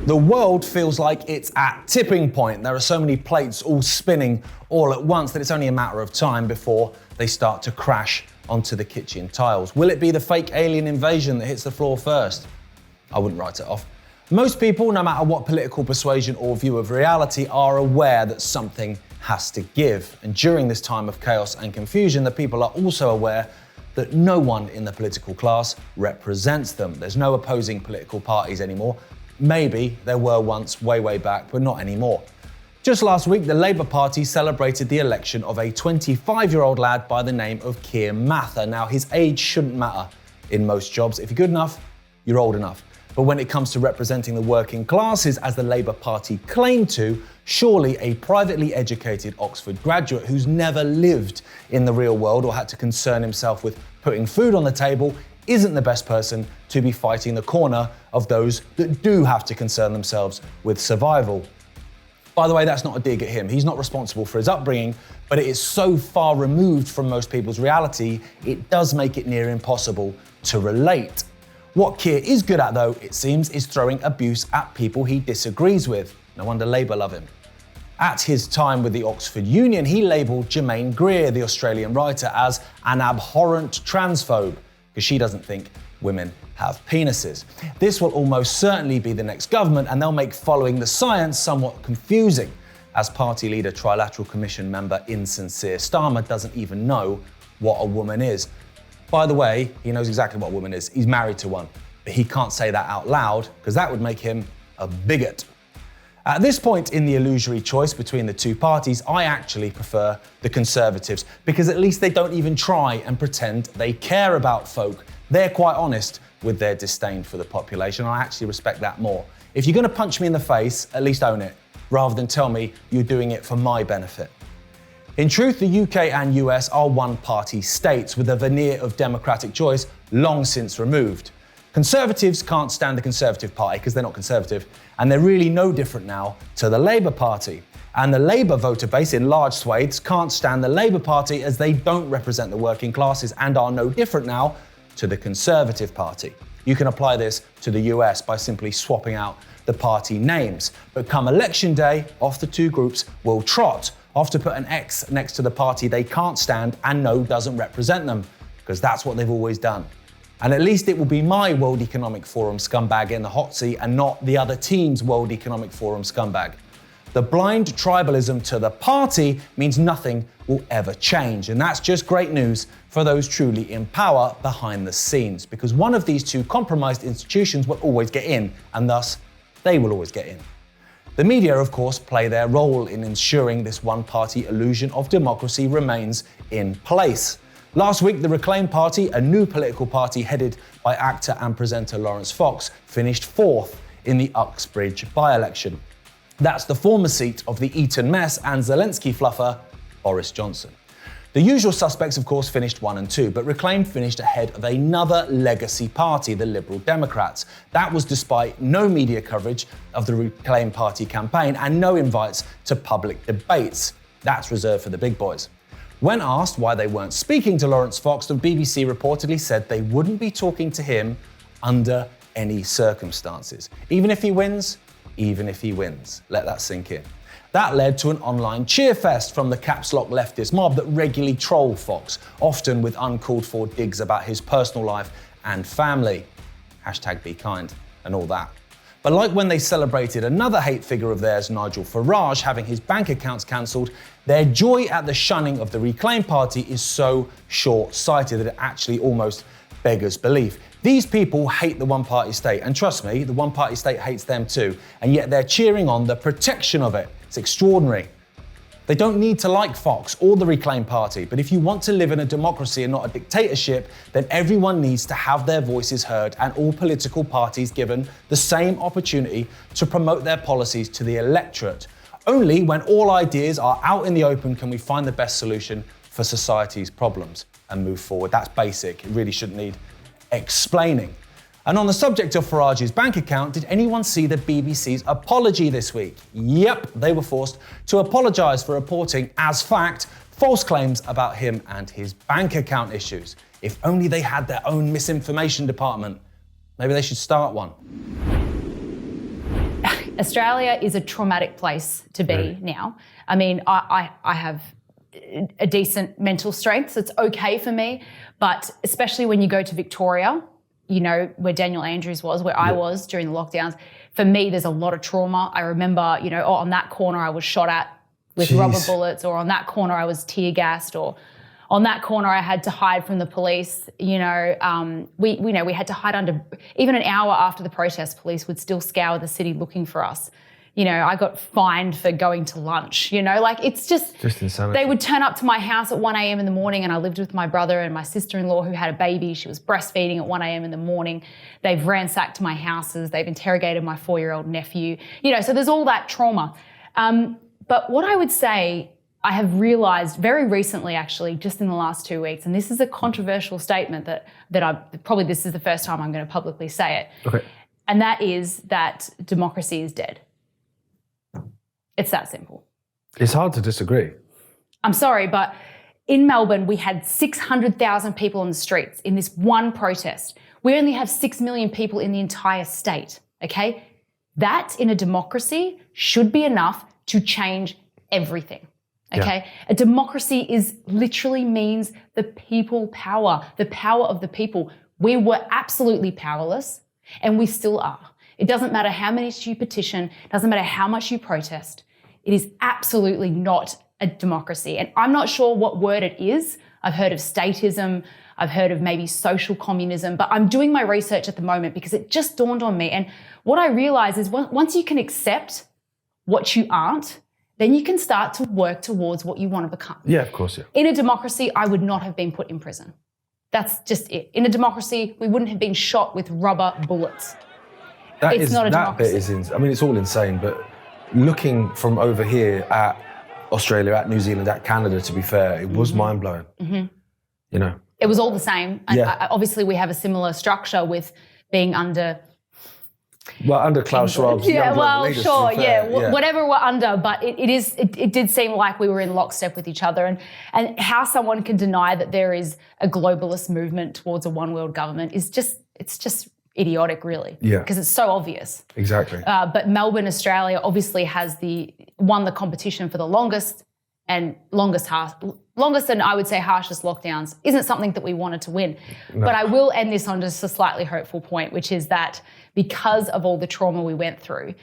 The world feels like it's at tipping point. There are so many plates all spinning all at once that it's only a matter of time before they start to crash onto the kitchen tiles. Will it be the fake alien invasion that hits the floor first? I wouldn't write it off. Most people, no matter what political persuasion or view of reality, are aware that something has to give. And during this time of chaos and confusion, the people are also aware that no one in the political class represents them. There's no opposing political parties anymore. Maybe there were once way back, but not anymore. Just last week, the Labour Party celebrated the election of a 25-year-old lad by the name of Keir Mather. Now, his age shouldn't matter in most jobs. If you're good enough, you're old enough. But when it comes to representing the working classes, as the Labour Party claimed to, surely a privately educated Oxford graduate who's never lived in the real world or had to concern himself with putting food on the table isn't the best person to be fighting the corner of those that do have to concern themselves with survival. By the way, that's not a dig at him. He's not responsible for his upbringing, but it is so far removed from most people's reality, it does make it near impossible to relate. What Keir is good at, though, it seems, is throwing abuse at people he disagrees with. No wonder Labour love him. At his time with the Oxford Union, he labelled Germaine Greer, the Australian writer, as an abhorrent transphobe, because she doesn't think women have penises. This will almost certainly be the next government, and they'll make following the science somewhat confusing, as party leader Trilateral Commission member Insincere Starmer doesn't even know what a woman is. By the way, he knows exactly what a woman is. He's married to one, but he can't say that out loud because that would make him a bigot. At this point in the illusory choice between the two parties, I actually prefer the Conservatives because at least they don't even try and pretend they care about folk. They're quite honest with their disdain for the population. I actually respect that more. If you're going to punch me in the face, at least own it, rather than tell me you're doing it for my benefit. In truth, the UK and US are one-party states with a veneer of democratic choice long since removed. Conservatives can't stand the Conservative Party because they're not conservative, and they're really no different now to the Labour Party. And the Labour voter base in large swathes can't stand the Labour Party as they don't represent the working classes and are no different now to the Conservative Party. You can apply this to the US by simply swapping out the party names. But come election day, off the two groups will trot off to put an X next to the party they can't stand and know doesn't represent them, because that's what they've always done. And at least it will be my World Economic Forum scumbag in the hot seat and not the other team's World Economic Forum scumbag. The blind tribalism to the party means nothing will ever change. And that's just great news for those truly in power behind the scenes, because one of these two compromised institutions will always get in, and thus they will always get in. The media, of course, play their role in ensuring this one-party illusion of democracy remains in place. Last week, the Reclaim Party, a new political party headed by actor and presenter Lawrence Fox, finished fourth in the Uxbridge by-election. That's the former seat of the Eton mess and Zelensky fluffer, Boris Johnson. The usual suspects, of course, finished 1 and 2, but Reclaim finished ahead of another legacy party, the Liberal Democrats. That was despite no media coverage of the Reclaim Party campaign and no invites to public debates. That's reserved for the big boys. When asked why they weren't speaking to Lawrence Fox, the BBC reportedly said they wouldn't be talking to him under any circumstances. Even if he wins, even if he wins. Let that sink in. That led to an online cheerfest from the caps lock leftist mob that regularly troll Fox, often with uncalled for digs about his personal life and family. #be kind and all that. But like when they celebrated another hate figure of theirs, Nigel Farage, having his bank accounts cancelled, their joy at the shunning of the Reclaim Party is so short-sighted that it actually almost beggars belief. These people hate the one-party state, and trust me, the one-party state hates them too, and yet they're cheering on the protection of it. It's extraordinary. They don't need to like Fox or the Reclaim Party, but if you want to live in a democracy and not a dictatorship, then everyone needs to have their voices heard and all political parties given the same opportunity to promote their policies to the electorate. Only when all ideas are out in the open can we find the best solution for society's problems and move forward. That's basic. It really shouldn't need explaining. And on the subject of Farage's bank account, did anyone see the BBC's apology this week? Yep, they were forced to apologise for reporting as fact false claims about him and his bank account issues. If only they had their own misinformation department. Maybe they should start one. Australia is a traumatic place to be now. I mean, I have a decent mental strength, so it's okay for me. But especially when you go to Victoria, you know, where Daniel Andrews was, where I was during the lockdowns, for me, there's a lot of trauma. I remember, you know, on that corner I was shot at with rubber bullets, or on that corner I was tear gassed, or on that corner I had to hide from the police. You know, we had to hide under, even an hour after the protest, police would still scour the city looking for us. You know, I got fined for going to lunch, you know, like it's just insanity. They would turn up to my house at 1 a.m. in the morning, and I lived with my brother and my sister-in-law who had a baby. She was breastfeeding at 1 a.m. in the morning. They've ransacked my houses. They've interrogated my 4-year-old nephew, you know, so there's all that trauma. But what I would say, I have realised very recently, actually, just in the last 2 weeks, and this is a controversial statement that probably this is the first time I'm going to publicly say it. Okay. And that is that democracy is dead. It's that simple. It's hard to disagree. I'm sorry, but in Melbourne, we had 600,000 people on the streets in this one protest. We only have 6 million people in the entire state, okay? That, in a democracy, should be enough to change everything, okay? Yeah. A democracy literally means the people power, the power of the people. We were absolutely powerless, and we still are. It doesn't matter how many you petition, it doesn't matter how much you protest. It is absolutely not a democracy. And I'm not sure what word it is. I've heard of statism, I've heard of maybe social communism, but I'm doing my research at the moment because it just dawned on me. And what I realize is once you can accept what you aren't, then you can start to work towards what you want to become. Yeah, of course, yeah. In a democracy, I would not have been put in prison. That's just it. In a democracy, we wouldn't have been shot with rubber bullets. It's not a democracy. That bit is, I mean, it's all insane, but looking from over here at Australia, at New Zealand, at Canada, to be fair, it was mind-blowing, you know. It was all the same. Yeah. Obviously, we have a similar structure with being under... Well, under Klaus Schwab's leaders, sure, whatever we're under, but it did seem like we were in lockstep with each other, and how someone can deny that there is a globalist movement towards a one-world government is just idiotic, really. Yeah. Because it's so obvious. Exactly. But Melbourne, Australia, obviously has won the competition for the longest and I would say harshest lockdowns. Isn't something that we wanted to win. No. But I will end this on just a slightly hurtful point, which is that because of all the trauma we went through,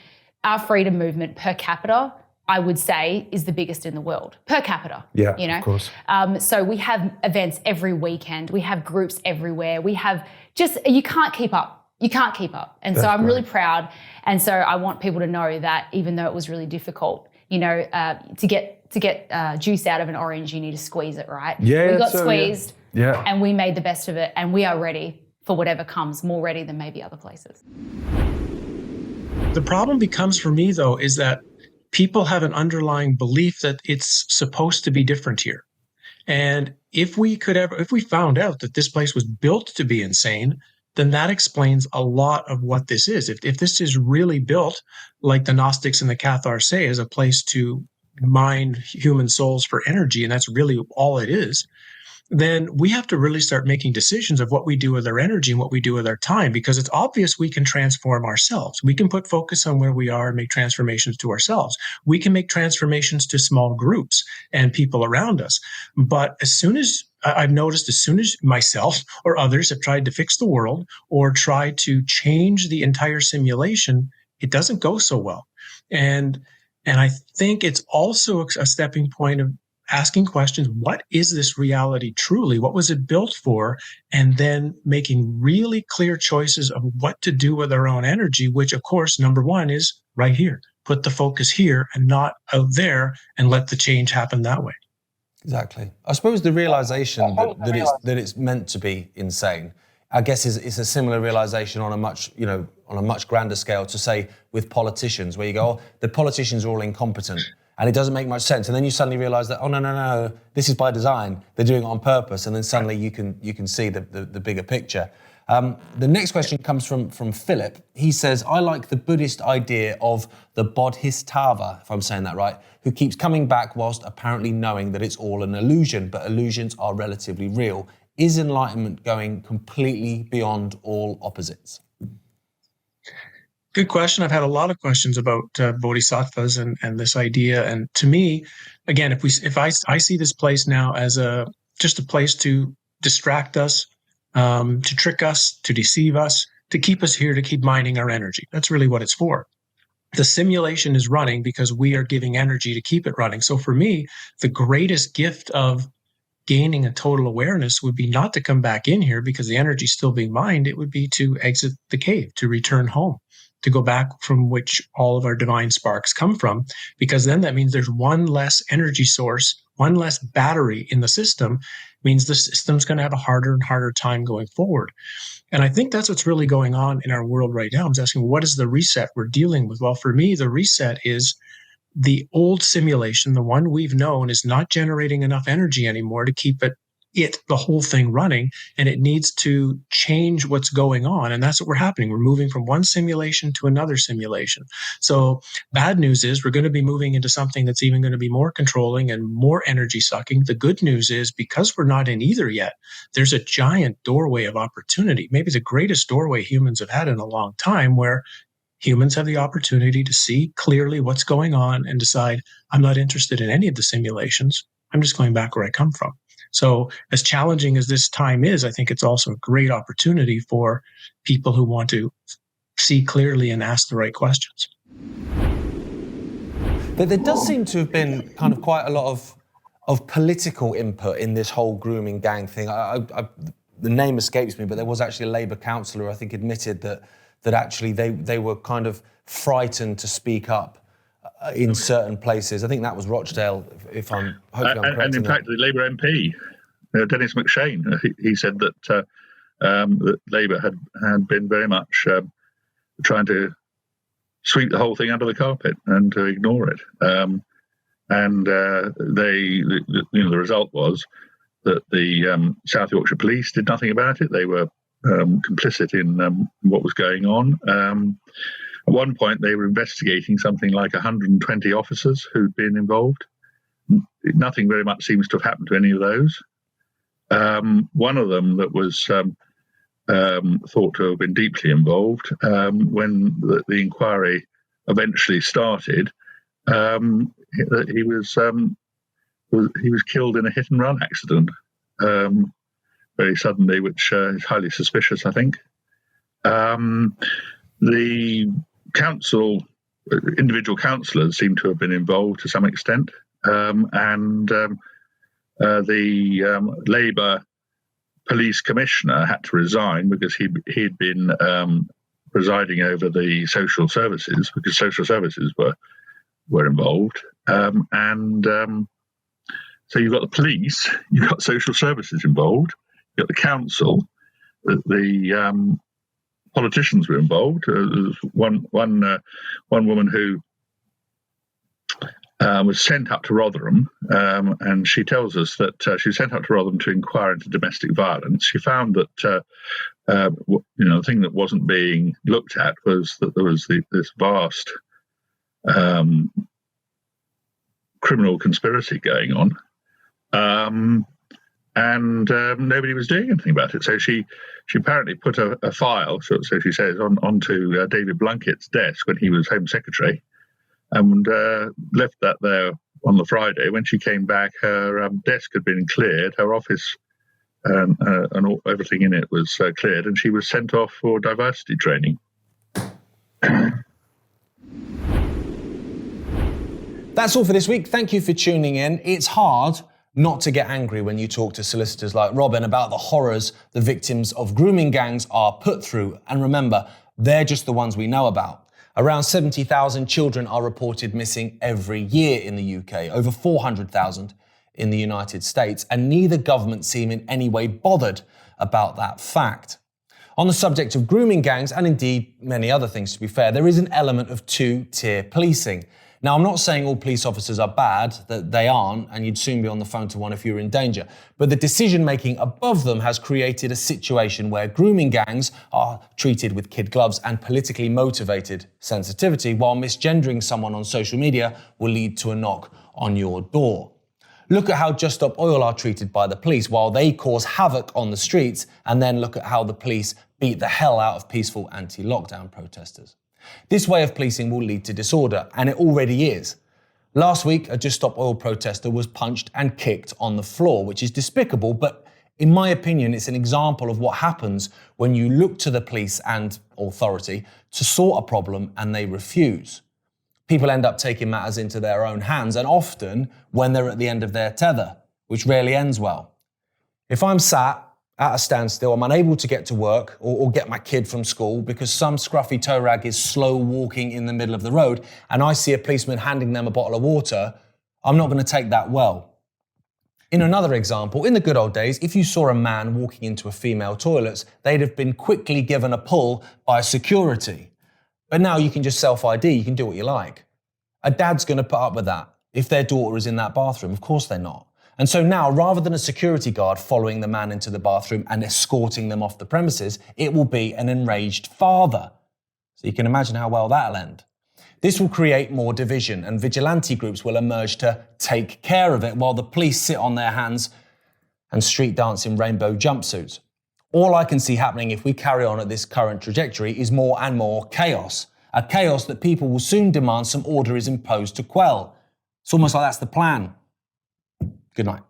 our freedom movement per capita, I would say, is the biggest in the world per capita. Yeah, you know? Of course. So we have events every weekend. We have groups everywhere. We have you can't keep up. You can't keep up. And so I'm really proud. And so I want people to know that even though it was really difficult, you know, to get juice out of an orange, you need to squeeze it, right? Yeah. We got squeezed and we made the best of it, and we are ready for whatever comes, more ready than maybe other places. The problem becomes for me, though, is that people have an underlying belief that it's supposed to be different here. And if we found out that this place was built to be insane, then that explains a lot of what this is. If this is really built, like the Gnostics and the Cathars say, as a place to mine human souls for energy, and that's really all it is, then we have to really start making decisions of what we do with our energy and what we do with our time, because it's obvious we can transform ourselves. We can put focus on where we are and make transformations to ourselves. We can make transformations to small groups and people around us. But I've noticed as soon as myself or others have tried to fix the world or try to change the entire simulation, it doesn't go so well. And I think it's also a stepping point of asking questions. What is this reality truly? What was it built for? And then making really clear choices of what to do with our own energy, which, of course, number one is right here. Put the focus here and not out there, and let the change happen that way. Exactly. I suppose the realization that it's meant to be insane, I guess, is a similar realization on a much grander scale to, say, with politicians, where you go, oh, the politicians are all incompetent and it doesn't make much sense. And then you suddenly realize that, oh, no, this is by design. They're doing it on purpose. And then suddenly you can see the bigger picture. The next question comes from Philip. He says, I like the Buddhist idea of the Bodhisattva, if I'm saying that right, who keeps coming back whilst apparently knowing that it's all an illusion, but illusions are relatively real. Is enlightenment going completely beyond all opposites? Good question. I've had a lot of questions about bodhisattvas and this idea. And to me, again, if I see this place now as just a place to distract us, to trick us, to deceive us, to keep us here, to keep mining our energy. That's really what it's for. The simulation is running because we are giving energy to keep it running. So for me, the greatest gift of gaining a total awareness would be not to come back in here because the energy is still being mined. It would be to exit the cave, to return home, to go back from which all of our divine sparks come from, because then that means there's one less energy source, one less battery in the system, means the system's going to have a harder and harder time going forward. And I think that's what's really going on in our world right now. I'm asking, what is the reset we're dealing with? Well, for me, the reset is the old simulation, the one we've known, is not generating enough energy anymore to keep the whole thing running, and it needs to change what's going on. And that's what we're happening. We're moving from one simulation to another simulation. So bad news is we're going to be moving into something that's even going to be more controlling and more energy sucking. The good news is, because we're not in either yet, there's a giant doorway of opportunity, maybe the greatest doorway humans have had in a long time, where humans have the opportunity to see clearly what's going on and decide, I'm not interested in any of the simulations. I'm just going back where I come from. So as challenging as this time is, I think it's also a great opportunity for people who want to see clearly and ask the right questions. But there does seem to have been kind of quite a lot of political input in this whole grooming gang thing. The name escapes me, but there was actually a Labour councillor, I think, admitted that actually they were kind of frightened to speak up in certain places. I think that was Rochdale, if I'm hopefully I'm correct. And in fact, the Labour MP, Dennis McShane, he said that Labour had been very much trying to sweep the whole thing under the carpet and to ignore it. The result was that the South Yorkshire Police did nothing about it. They were complicit in what was going on. At one point, they were investigating something like 120 officers who'd been involved. Nothing very much seems to have happened to any of those. One of them that was thought to have been deeply involved, when the inquiry eventually started, he was killed in a hit-and-run accident very suddenly, which is highly suspicious, I think. The individual councillors seem to have been involved to some extent, and the Labour police commissioner had to resign because he'd been presiding over the social services, because social services were involved, so you've got the police, you've got social services involved, you've got the council, the politicians were involved. One woman who was sent up to Rotherham, and she tells us that she was sent up to Rotherham to inquire into domestic violence. She found that the thing that wasn't being looked at was that there was this vast criminal conspiracy going on, and nobody was doing anything about it. So she apparently put a file, so she says, onto David Blunkett's desk when he was Home Secretary, and left that there on the Friday. When she came back, her desk had been cleared, her office and everything in it was cleared, and she was sent off for diversity training. That's all for this week. Thank you for tuning in. It's hard not to get angry when you talk to solicitors like Robin about the horrors the victims of grooming gangs are put through. And remember, they're just the ones we know about. Around 70,000 children are reported missing every year in the UK, over 400,000 in the United States, and neither government seem in any way bothered about that fact. On the subject of grooming gangs, and indeed many other things to be fair, there is an element of two-tier policing. Now, I'm not saying all police officers are bad, that they aren't, and you'd soon be on the phone to one if you were in danger. But the decision-making above them has created a situation where grooming gangs are treated with kid gloves and politically motivated sensitivity, while misgendering someone on social media will lead to a knock on your door. Look at how Just Stop Oil are treated by the police while they cause havoc on the streets, and then look at how the police beat the hell out of peaceful anti-lockdown protesters. This way of policing will lead to disorder, and it already is. Last week, a Just Stop Oil protester was punched and kicked on the floor, which is despicable, but in my opinion, it's an example of what happens when you look to the police and authority to sort a problem and they refuse. People end up taking matters into their own hands, and often when they're at the end of their tether, which rarely ends well. If I'm sat at a standstill, I'm unable to get to work or get my kid from school because some scruffy tow rag is slow walking in the middle of the road, and I see a policeman handing them a bottle of water, I'm not going to take that well. In another example, in the good old days, if you saw a man walking into a female toilet, they'd have been quickly given a pull by security. But now you can just self-ID, you can do what you like. A dad's going to put up with that if their daughter is in that bathroom. Of course they're not. And so now, rather than a security guard following the man into the bathroom and escorting them off the premises, it will be an enraged father. So you can imagine how well that'll end. This will create more division, and vigilante groups will emerge to take care of it while the police sit on their hands and street dance in rainbow jumpsuits. All I can see happening if we carry on at this current trajectory is more and more chaos. A chaos that people will soon demand some order is imposed to quell. It's almost like that's the plan. Good night.